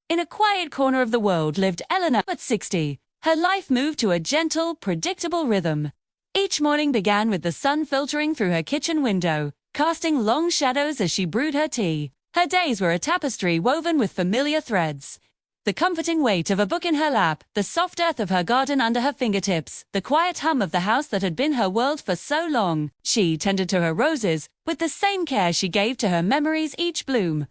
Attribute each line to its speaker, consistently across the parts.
Speaker 1: In a quiet corner of the world lived Eleanor. At 60, her life moved to a gentle, predictable rhythm. Each morning began with the sun filtering through her kitchen window, casting long shadows as she brewed her tea. Her days were a tapestry woven with familiar threads. The comforting weight of a book in her lap, the soft earth of her garden under her fingertips, the quiet hum of the house that had been her world for so long. She tended to her roses with the same care she gave to her memories each bloom.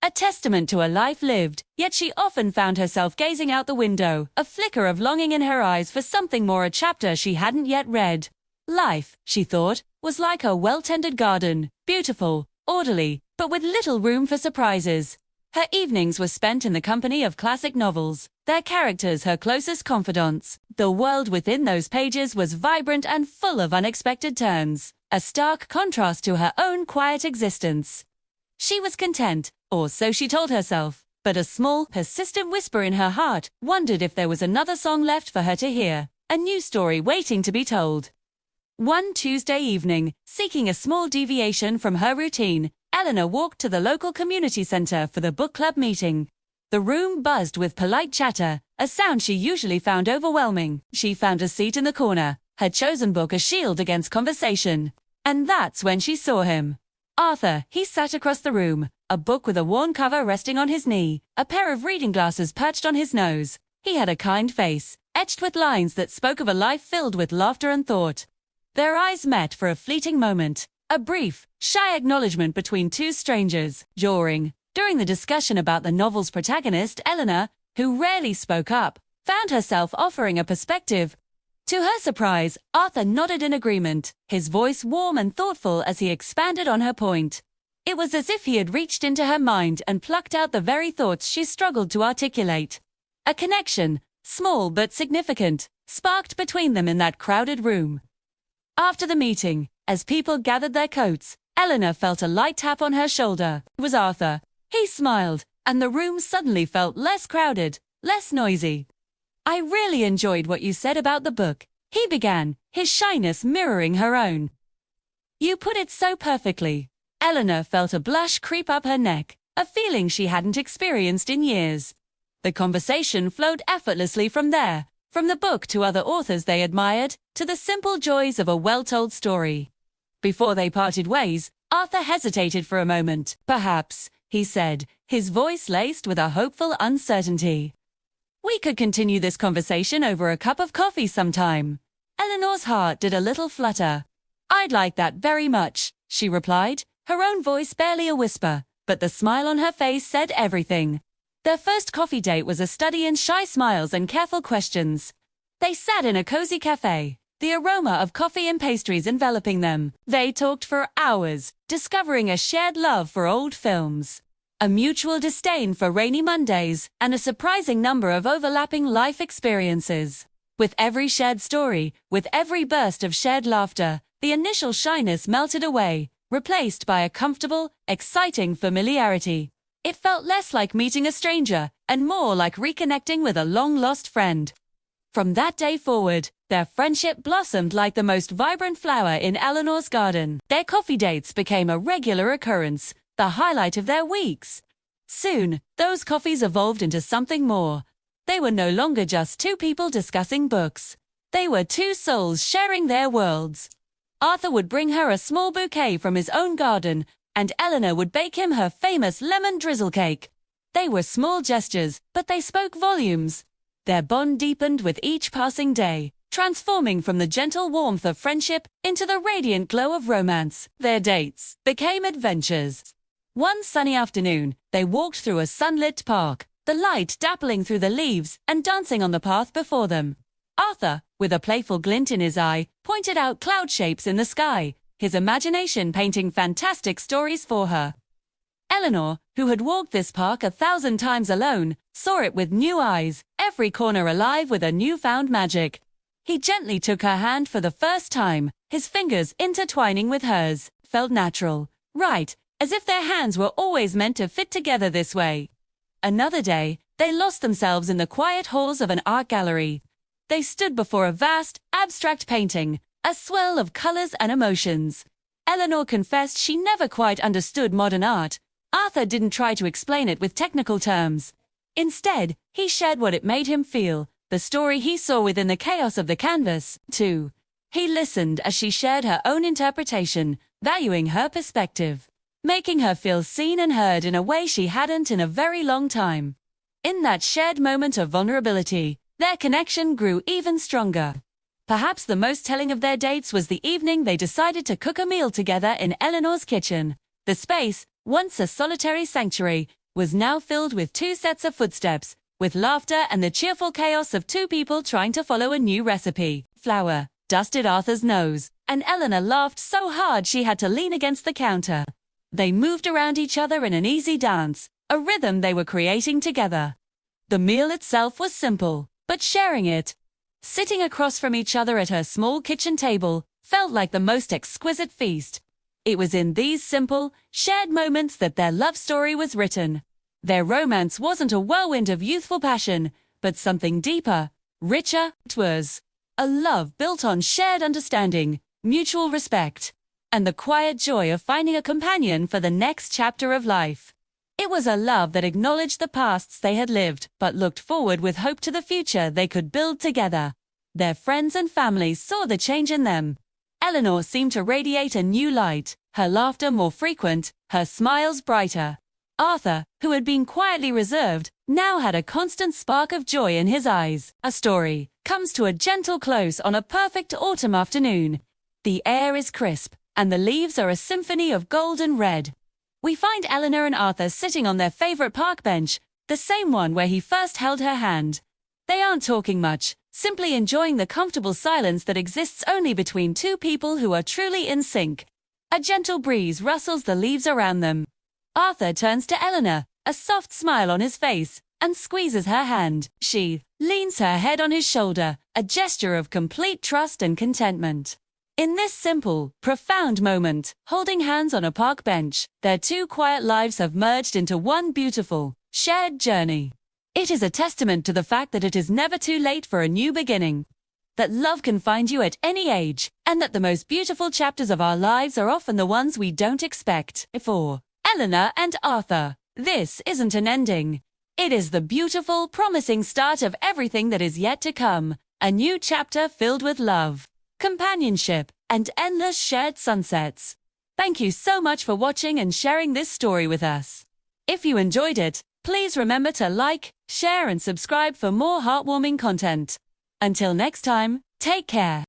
Speaker 1: A testament to a life lived, yet she often found herself gazing out the window, a flicker of longing in her eyes for something more, a chapter she hadn't yet read. Life, she thought, was like a well-tended garden, beautiful, orderly, but with little room for surprises. Her evenings were spent in the company of classic novels, their characters her closest confidants. The world within those pages was vibrant and full of unexpected turns, a stark contrast to her own quiet existence. She was content, or so she told herself, but a small, persistent whisper in her heart wondered if there was another song left for her to hear, a new story waiting to be told. One Tuesday evening, seeking a small deviation from her routine, Eleanor walked to the local community center for the book club meeting. The room buzzed with polite chatter, a sound she usually found overwhelming. She found a seat in the corner, her chosen book a shield against conversation. And that's when she saw him. Arthur. He sat across the room, a book with a worn cover resting on his knee, a pair of reading glasses perched on his nose. He had a kind face, etched with lines that spoke of a life filled with laughter and thought. Their eyes met for a fleeting moment, a brief, shy acknowledgement between two strangers, jarring. During the discussion about the novel's protagonist, Eleanor, who rarely spoke up, found herself offering a perspective. To her surprise, Arthur nodded in agreement, his voice warm and thoughtful as he expanded on her point. It was as if he had reached into her mind and plucked out the very thoughts she struggled to articulate. A connection, small but significant, sparked between them in that crowded room. After the meeting, as people gathered their coats, Eleanor felt a light tap on her shoulder. It was Arthur. He smiled, and the room suddenly felt less crowded, less noisy. "I really enjoyed what you said about the book," he began, his shyness mirroring her own. "You put it so perfectly." Eleanor felt a blush creep up her neck, a feeling she hadn't experienced in years. The conversation flowed effortlessly from there, from the book to other authors they admired, to the simple joys of a well-told story. Before they parted ways, Arthur hesitated for a moment. "Perhaps," he said, his voice laced with a hopeful uncertainty, "we could continue this conversation over a cup of coffee sometime." Eleanor's heart did a little flutter. "I'd like that very much," she replied, her own voice barely a whisper, but the smile on her face said everything. Their first coffee date was a study in shy smiles and careful questions. They sat in a cozy cafe, the aroma of coffee and pastries enveloping them. They talked for hours, discovering a shared love for old films, a mutual disdain for rainy Mondays, and a surprising number of overlapping life experiences. With every shared story, with every burst of shared laughter, the initial shyness melted away, replaced by a comfortable, exciting familiarity. It felt less like meeting a stranger, and more like reconnecting with a long-lost friend. From that day forward, their friendship blossomed like the most vibrant flower in Eleanor's garden. Their coffee dates became a regular occurrence, the highlight of their weeks. Soon, those coffees evolved into something more. They were no longer just two people discussing books. They were two souls sharing their worlds. Arthur would bring her a small bouquet from his own garden, and Eleanor would bake him her famous lemon drizzle cake. They were small gestures, but they spoke volumes. Their bond deepened with each passing day, transforming from the gentle warmth of friendship into the radiant glow of romance. Their dates became adventures. One sunny afternoon, they walked through a sunlit park, the light dappling through the leaves and dancing on the path before them. Arthur, with a playful glint in his eye, pointed out cloud shapes in the sky, his imagination painting fantastic stories for her. Eleanor, who had walked this park 1,000 times alone, saw it with new eyes, every corner alive with a newfound magic. He gently took her hand for the first time, his fingers intertwining with hers. Felt natural, right, as if their hands were always meant to fit together this way. Another day, they lost themselves in the quiet halls of an art gallery. They stood before a vast, abstract painting, a swirl of colors and emotions. Eleanor confessed she never quite understood modern art. Arthur didn't try to explain it with technical terms. Instead, he shared what it made him feel, the story he saw within the chaos of the canvas, too. He listened as she shared her own interpretation, valuing her perspective, making her feel seen and heard in a way she hadn't in a very long time. In that shared moment of vulnerability, their connection grew even stronger. Perhaps the most telling of their dates was the evening they decided to cook a meal together in Eleanor's kitchen. The space, once a solitary sanctuary, was now filled with two sets of footsteps, with laughter and the cheerful chaos of two people trying to follow a new recipe. Flour dusted Arthur's nose, and Eleanor laughed so hard she had to lean against the counter. They moved around each other in an easy dance, a rhythm they were creating together. The meal itself was simple, but sharing it, sitting across from each other at her small kitchen table, felt like the most exquisite feast. It was in these simple, shared moments that their love story was written. Their romance wasn't a whirlwind of youthful passion, but something deeper, richer. It was a love built on shared understanding, mutual respect, and the quiet joy of finding a companion for the next chapter of life. It was a love that acknowledged the pasts they had lived, but looked forward with hope to the future they could build together. Their friends and family saw the change in them. Eleanor seemed to radiate a new light, her laughter more frequent, her smiles brighter. Arthur, who had been quietly reserved, now had a constant spark of joy in his eyes. A story comes to a gentle close on a perfect autumn afternoon. The air is crisp, and the leaves are a symphony of gold and red. We find Eleanor and Arthur sitting on their favorite park bench, the same one where he first held her hand. They aren't talking much, simply enjoying the comfortable silence that exists only between two people who are truly in sync. A gentle breeze rustles the leaves around them. Arthur turns to Eleanor, a soft smile on his face, and squeezes her hand. She leans her head on his shoulder, a gesture of complete trust and contentment. In this simple, profound moment, holding hands on a park bench, their two quiet lives have merged into one beautiful, shared journey. It is a testament to the fact that it is never too late for a new beginning, that love can find you at any age, and that the most beautiful chapters of our lives are often the ones we don't expect. For Eleanor and Arthur, this isn't an ending. It is the beautiful, promising start of everything that is yet to come, a new chapter filled with love, companionship, and endless shared sunsets. Thank you so much for watching and sharing this story with us. If you enjoyed it, please remember to like, share, and subscribe for more heartwarming content. Until next time, take care.